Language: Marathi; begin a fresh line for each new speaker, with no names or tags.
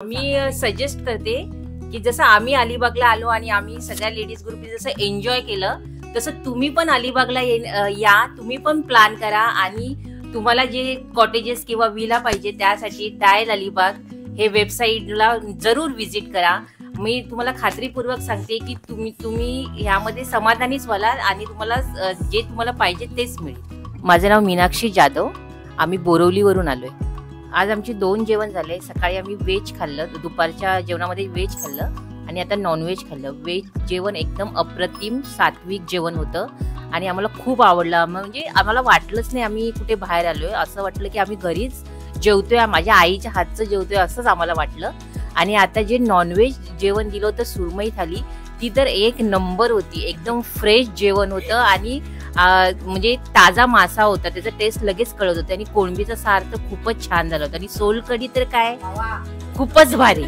मी सजेस्ट करते की जसं आम्ही अलिबागला आलो आणि आम्ही सगळ्या लेडीज ग्रुपने जसं एन्जॉय केलं तसं तुम्ही पण अलिबागला या, तुम्ही पण प्लॅन करा आणि तुम्हाला जे कॉटेजेस किंवा विला पाहिजे त्यासाठी डायल अलिबाग हे वेबसाईटला जरूर व्हिजिट करा। मी तुम्हाला खात्रीपूर्वक सांगते की तुम्ही यामध्ये समाधानीच व्हाल आणि तुम्हाला जे तुम्हाला पाहिजे तेच मिळेल। माझं नाव मीनाक्षी जाधव, आम्ही बोरवलीवरून आलोय। आज आमची 2 जेवण झाले। सकाळी आम्ही व्हेज खाल्लं, दुपारच्या जेवणामध्ये व्हेज खाल्लं आणि आता नॉनव्हेज खाल्लं। व्हेज जेवण एकदम अप्रतिम सात्विक जेवण होतं आणि आम्हाला खूप आवडलं। म्हणजे आम्हाला वाटलंच नाही आम्ही कुठे बाहेर आलोय, असं वाटलं की आम्ही घरीच जेवतोय, माझ्या आईच्या हातचं जेवतोय असंच आम्हाला वाटलं। आणि आता जे नॉनव्हेज जेवण दिलं होतं सुरमई थाली, ती तर एक नंबर होती, एकदम फ्रेश जेवण होतं आणि म्हणजे ताजा मासा होता, त्याचा टेस्ट लगेच कळत होतं आणि कोळंबीचा सार तर खूपच छान झाला होता आणि सोलकढी तर काय खूपच भारी।